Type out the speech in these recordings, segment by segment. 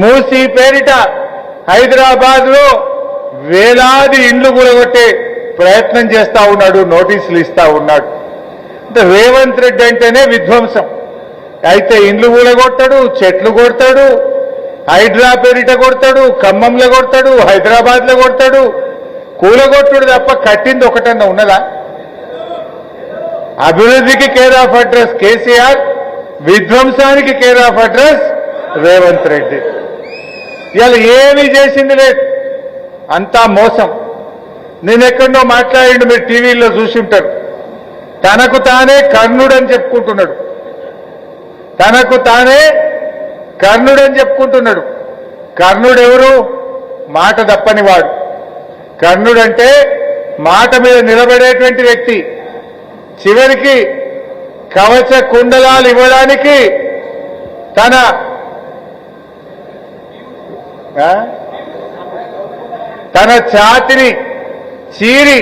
మూసీ పేరిట హైదరాబాద్ లో వేలాది ఇండ్లు కూలగొట్టే ప్రయత్నం చేస్తా ఉన్నాడు, నోటీసులు ఇస్తా ఉన్నాడు. అంటే రేవంత్ రెడ్డి అంటేనే విధ్వంసం. అయితే ఇండ్లు కూలగొడతాడు, చెట్లు కొడతాడు, హైడ్రా పేరిట కొడతాడు, ఖమ్మంలో కొడతాడు, హైదరాబాద్ లో కొడతాడు. కూలగొట్టుడు తప్ప కట్టింది ఒకటన్నా ఉన్నదా? అభివృద్ధికి కేర్ ఆఫ్ అడ్రస్ కేసీఆర్, విధ్వంసానికి care of address Revanth Reddy. ఇవాళ ఏమీ చేసింది లేదు, అంతా మోసం. నేనెక్కడో మాట్లాడిండు, మీరు టీవీలో చూసి ఉంటారు. తనకు తానే కర్ణుడు అని చెప్పుకుంటున్నాడు, తనకు తానే కర్ణుడు అని చెప్పుకుంటున్నాడు. కర్ణుడు ఎవరు? మాట తప్పని వాడు. కర్ణుడు అంటే మాట మీద నిలబడేటువంటి వ్యక్తి. చివరికి కవచ కుండలాలు ఇవ్వడానికి తన ఛాతిని చీరి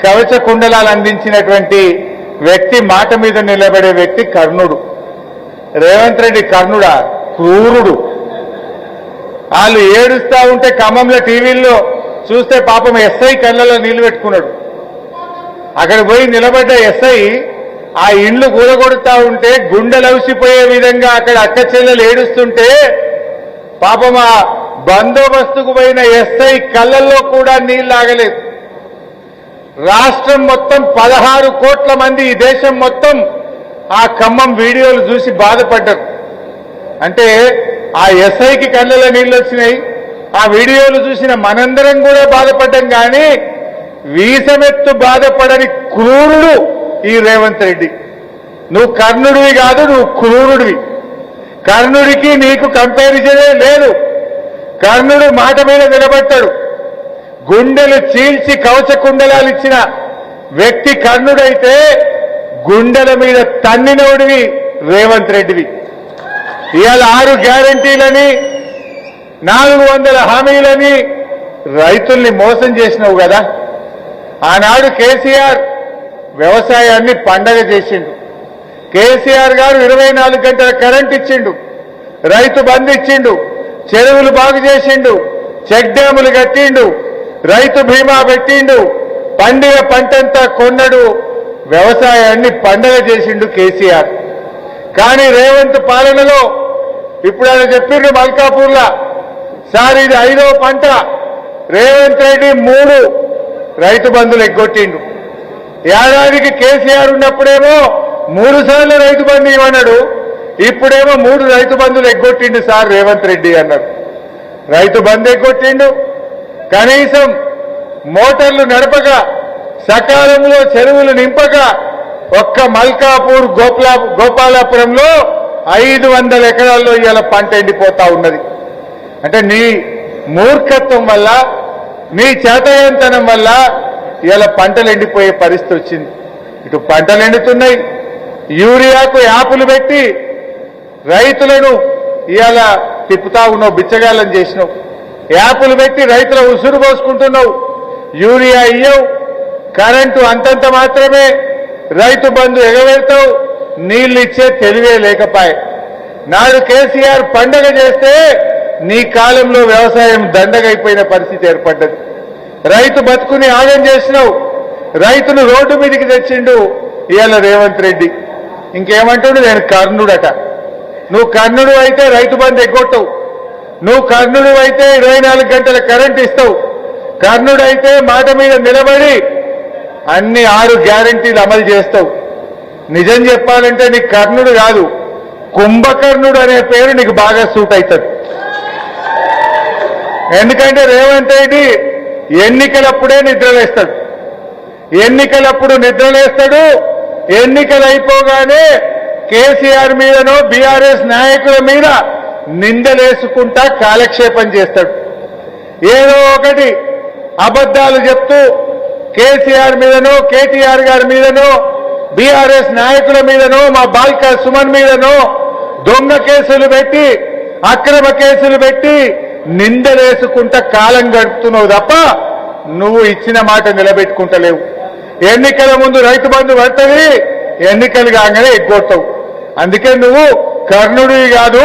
కవచ కుండలాలు అందించినటువంటి వ్యక్తి, మాట మీద నిలబడే వ్యక్తి కర్ణుడు. రేవంత్ రెడ్డి కర్ణుడా? క్రూరుడు. వాళ్ళు ఏడుస్తా ఉంటే ఖమ్మంలో టీవీల్లో చూస్తే పాపం ఎస్ఐ కళ్ళలో నీళ్లు పెట్టుకున్నాడు. అక్కడ పోయి నిలబడ్డ ఎస్ఐ ఆ ఇండ్లు కూలగొడుతా ఉంటే గుండెలవిసిపోయే విధంగా అక్కడ అక్క చెల్లెలు ఏడుస్తుంటే పాపం ఆ బందోబస్తుకు పోయిన ఎస్ఐ కళ్ళల్లో కూడా నీళ్లు ఆగలేదు. రాష్ట్రం మొత్తం 16 కోట్ల మంది, ఈ దేశం మొత్తం ఆ ఖమ్మం వీడియోలు చూసి బాధపడ్డారు. అంటే ఆ ఎస్ఐకి కళ్ళలో నీళ్లు వచ్చినాయి, ఆ వీడియోలు చూసిన మనందరం కూడా బాధపడ్డాం. కానీ వీసమెత్తు బాధపడని క్రూరుడు ఈ రేవంత్ రెడ్డి. నువ్వు కర్ణుడివి కాదు, నువ్వు క్రూరుడివి. కర్ణుడికి నీకు కంపారిజనే లేదు. కర్ణుడు మాట మీద నిలబడ్డాడు. గుండెలు చీల్చి కవచ కుండలాలు ఇచ్చిన వ్యక్తి కర్ణుడైతే, గుండెల మీద తన్నినోడివి రేవంత్ రెడ్డివి. ఇవాళ 6 గ్యారంటీలని 400 హామీలని రైతుల్ని మోసం చేసినావు కదా. ఆనాడు కేసీఆర్ వ్యవసాయాన్ని పండగ చేసిండు. కేసీఆర్ గారు 24 గంటల కరెంట్ ఇచ్చిండు, రైతు బంధు ఇచ్చిండు, చెరువులు బాగు చేసిండు, చెక్ డ్యాములు కట్టిండు, రైతు బీమా పెట్టిండు, పండిన పంటంతా కొన్నడు, వ్యవసాయాన్ని పండగ చేసిండు కేసీఆర్. కానీ రేవంత్ పాలనలో ఇప్పుడు ఆయన చెప్పిండు మల్కాపూర్లా, సార్ ఇది 5వ పంట. రేవంత్ రెడ్డి 3 రైతు బంధులు ఎగ్గొట్టిండు. ఏడాదికి కేసీఆర్ ఉన్నప్పుడేమో 3 సార్లు రైతు బంధు ఇవ్వన్నాడు, ఇప్పుడేమో 3 రైతు బంధులు ఎగ్గొట్టిండు సార్ రేవంత్ రెడ్డి అన్నాడు. రైతు బంధు ఎగ్గొట్టిండు, కనీసం మోటార్లు నడపక, సకాలంలో చెరువులు నింపక, ఒక్క మల్కాపూర్ గోపాలాపురంలో 500 ఎకరాల్లో ఇవాళ పంట ఎండిపోతా ఉన్నది. అంటే నీ మూర్ఖత్వం వల్ల, నీ చేతయంతనం వల్ల ఇవాళ పంటలు ఎండిపోయే పరిస్థితి వచ్చింది. ఇటు పంటలు ఎండుతున్నాయి, యూరియాకు యాపులు పెట్టి రైతులను ఇవాళ తిప్పుతా ఉన్నావు, బిచ్చగాళ్ళని చేసినావు. యాపులు పెట్టి రైతుల ఉసురు పోసుకుంటున్నావు, యూరియా ఇయ్యవు, కరెంటు అంతంత మాత్రమే, రైతు బంధు ఎగవేస్తావు, నీళ్లు ఇచ్చే తెలివే లేకపాయే. నాడు కేసీఆర్ పండగ చేస్తే నీ కాలంలో వ్యవసాయం దండగైపోయిన పరిస్థితి ఏర్పడ్డది. రైతు బతుకుని ఆగం చేసినావు, రైతును రోడ్డు మీదకి తెచ్చిండు ఇవాళ రేవంత్ రెడ్డి. ఇంకేమంటాడు, నేను కర్ణుడట. నువ్వు కర్ణుడు అయితే రైతు బంధు ఎగ్గొట్టవు, నువ్వు కర్ణుడు అయితే 24 గంటల కరెంట్ ఇస్తావు, కర్ణుడు అయితే మాట మీద నిలబడి అన్ని 6 గ్యారంటీలు అమలు చేస్తావు. నిజం చెప్పాలంటే నీకు కర్ణుడు కాదు, కుంభకర్ణుడు అనే పేరు నీకు బాగా సూట్ అవుతుంది. ఎందుకంటే రేవంత్ రెడ్డి ఎన్నికలప్పుడే నిద్రలేస్తాడు, ఎన్నికలప్పుడు నిద్రలేస్తాడు. ఎన్నికలు అయిపోగానే కేసీఆర్ మీదనో బీఆర్ఎస్ నాయకుల మీద నిందలేసుకుంటా కాలక్షేపం చేస్తాడు. ఏదో ఒకటి అబద్ధాలు చెప్తూ కేసీఆర్ మీదనో, కేటీఆర్ గారి మీదనో, బీఆర్ఎస్ నాయకుల మీదనో, మా బాల్కా సుమన్ మీదనో దొంగ కేసులు పెట్టి, అక్రమ కేసులు పెట్టి నిందలేసుకుంటా కాలం గడుపుతున్నావు తప్ప నువ్వు ఇచ్చిన మాట నిలబెట్టుకుంటలేవు. ఎన్నికల ముందు రైతు బంధు పడుతుంది, ఎన్నికలు కాగానే ఎగ్గొడతావు. అందుకే నువ్వు కర్ణుడివి కాదు,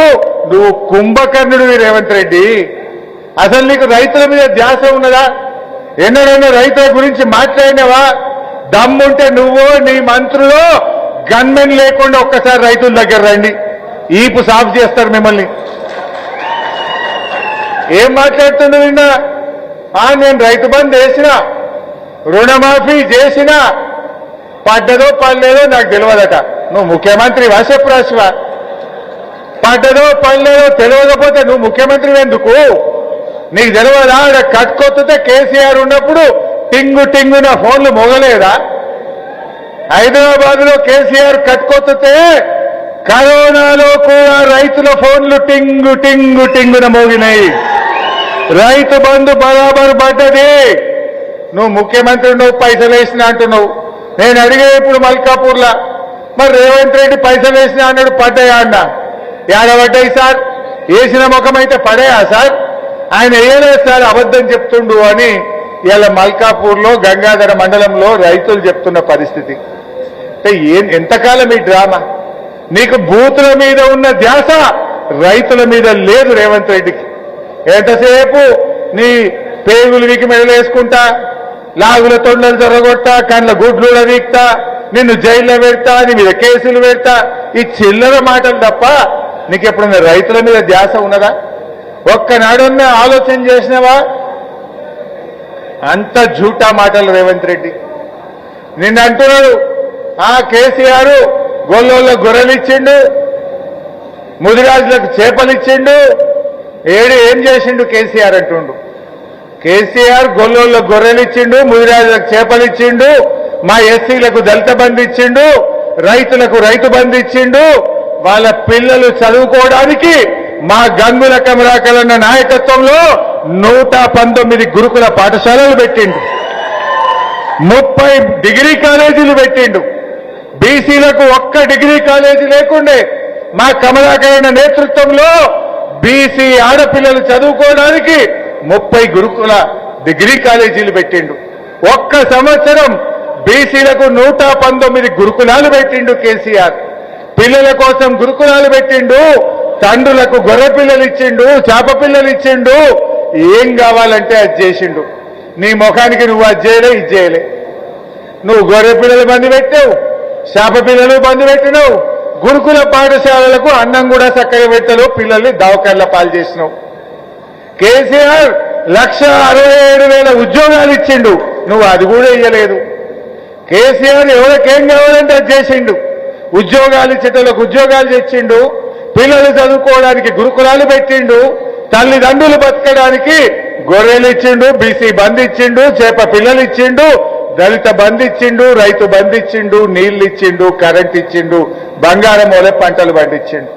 నువ్వు కుంభకర్ణుడివి రేవంత్ రెడ్డి. అసలు నీకు రైతుల మీద ధ్యాస ఉన్నదా? ఎన్నడైనా రైతుల గురించి మాట్లాడినవా? దమ్ముంటే నువ్వు నీ మంత్రులు గన్మెన్ లేకుండా ఒక్కసారి రైతుల దగ్గర రండి, ఈపు సాఫ్ చేస్తారు మిమ్మల్ని. ఏం మాట్లాడుతున్నావు నిన్న? నేను రైతు బంద్ చేసినా, రుణమాఫీ చేసినా, పడ్డదో పడలేదో నాకు తెలియదట. నువ్వు ముఖ్యమంత్రి వాసప్రాశివా? పడ్డదో పడలేదో తెలియకపోతే నువ్వు ముఖ్యమంత్రి ఎందుకు? నీకు తెలియదా? కట్టుకొత్తే కేసీఆర్ ఉన్నప్పుడు టింగు టింగున ఫోన్లు మోగలేదా? హైదరాబాద్ లో కేసీఆర్ కట్టుకొత్తే కరోనాలో కూడా రైతుల ఫోన్లు టింగు టింగు టింగున మోగినాయి. రైతు బంధు బరాబరు పడ్డది. నువ్వు ముఖ్యమంత్రి నువ్వు పైసలు వేసినా అంటున్నావు. నేను అడిగే ఇప్పుడు మల్కాపూర్లా, మరి రేవంత్ రెడ్డి పైసలు వేసినా అన్నాడు, పడ్డాయా అన్నా? ఏడబడ్డాయి సార్? వేసిన ముఖం అయితే పడాయా సార్? ఆయన వేయలేదు సార్, అబద్ధం చెప్తుండు అని ఇలా మల్కాపూర్లో గంగాధర మండలంలో రైతులు చెప్తున్న పరిస్థితి. ఎంతకాలం ఈ డ్రామా? నీకు బూతుల మీద ఉన్న ధ్యాస రైతుల మీద లేదు రేవంత్ రెడ్డికి. ఎంతసేపు నీ పేగులు వీకి మెడలేసుకుంటా, లాగుల తొండలు జరగొట్టా, కండ్ల గుడ్లు వీక్తా, నిన్ను జైల్లో పెడతా, నీ మీద కేసులు పెడతా, ఈ చిల్లర మాటలు తప్ప నీకు ఎప్పుడైనా రైతుల మీద ధ్యాస ఉన్నదా? ఒక్కనాడన్నా ఆలోచన చేసినవా? అంత జూటా మాటలు రేవంత్ రెడ్డి. నిన్న అంటున్నాడు, కేసీఆర్ గొల్లోళ్ళ గొర్రెలిచ్చిండు, ముదిరాజులకు చేపలిచ్చిండు, ఏం చేసిండు కేసీఆర్ అంటుండు. కేసీఆర్ గొల్లోళ్ళ గొర్రెలిచ్చిండు, ముదిరాజులకు చేపలిచ్చిండు, మా ఎస్సీలకు దళిత బంధు ఇచ్చిండు, రైతులకు రైతు బంధు ఇచ్చిండు, వాళ్ళ పిల్లలు చదువుకోవడానికి మా గంగుల కమలాకరన్న నాయకత్వంలో 119 గురుకుల పాఠశాలలు పెట్టిండు, 30 డిగ్రీ కాలేజీలు పెట్టిండు. బీసీలకు ఒక్క డిగ్రీ కాలేజీ లేకుండే మా కమలాకరన్న నేతృత్వంలో బీసీ ఆడపిల్లలు చదువుకోవడానికి 30 గురుకుల డిగ్రీ కాలేజీలు పెట్టిండు. ఒక్క సంవత్సరం బీసీలకు 119 గురుకులాలు పెట్టిండు కేసీఆర్. పిల్లల కోసం గురుకులాలు పెట్టిండు, తండ్రులకు గొర్రె పిల్లలు ఇచ్చిండు, చేప పిల్లలు ఇచ్చిండు, ఏం కావాలంటే అది చేసిండు. నీ ముఖానికి నువ్వు అది చేయలే, ఇది చేయలే. నువ్వు గొర్రె పిల్లలు బంద్ పెట్టావు, చేప పిల్లలు బంద్ పెట్టినావు, గురుకుల పాఠశాలలకు అన్నం కూడా చక్కగా పెట్టలు, పిల్లల్ని దవాఖాన్ల పాలు చేసినావు. కేసీఆర్ 1,67,000 ఉద్యోగాలు ఇచ్చిండు, నువ్వు అది కూడా ఇయ్యలేదు. కేసీఆర్ ఎవరికేం కావాలంటే అది చేసిండు. ఉద్యోగాలు ఇచ్చేటోళ్ళకు ఉద్యోగాలు తెచ్చిండు, పిల్లలు చదువుకోవడానికి గురుకులాలు పెట్టిండు, తల్లిదండ్రులు బతకడానికి గొర్రెలు ఇచ్చిండు, బీసీ బంద్ ఇచ్చిండు, చేప పిల్లలు ఇచ్చిండు, దళిత బంద్ ఇచ్చిండు, రైతు బంద్ ఇచ్చిండు, నీళ్లు ఇచ్చిండు, కరెంట్ ఇచ్చిండు, బంగారం వల్ల పంటలు పండించిండు.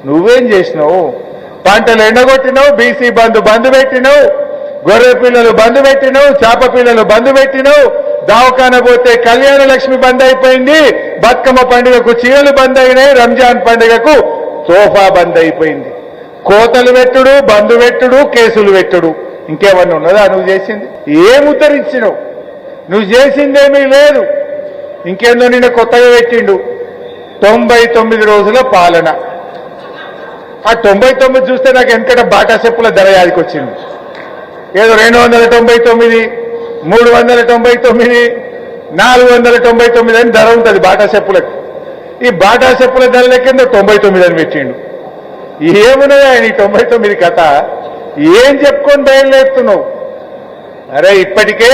నువ్వేం చేసినావు? పంటలు ఎండగొట్టినావు, బీసీ బంద్ పెట్టినావు, గొర్రె పిల్లలు బంద్ పెట్టినావు, చేప పిల్లలు బంద్ పెట్టినావు, దవాఖాన పోతే కళ్యాణ లక్ష్మి బంద్ అయిపోయింది, బతుకమ్మ పండుగకు చీరలు బంద్ అయినాయి, రంజాన్ పండుగకు సోఫా బంద్ అయిపోయింది. కోతలు పెట్టుడు, బంధు పెట్టుడు, కేసులు పెట్టుడు, ఇంకేమన్నా ఉన్నదా నువ్వు చేసింది? ఏం ఉత్తరించినావు? నువ్వు చేసిందేమీ లేదు. ఇంకేందో నిన్న కొత్తగా పెట్టిండు 99 రోజుల పాలన. ఆ 99 చూస్తే నాకు వెనకట బాటా చెప్పుల ధర యాదికి వచ్చింది. ఏదో 299, 399, 499 అని ధర ఉంటుంది బాటా చెప్పులకు. ఈ బాటా చెప్పుల ధర లెక్కిందో 99 అని పెట్టిండు. ఏమున్నదా నీ 99 కథ? ఏం చెప్పుకొని బయలుదేరుతున్నావు? అరే ఇప్పటికే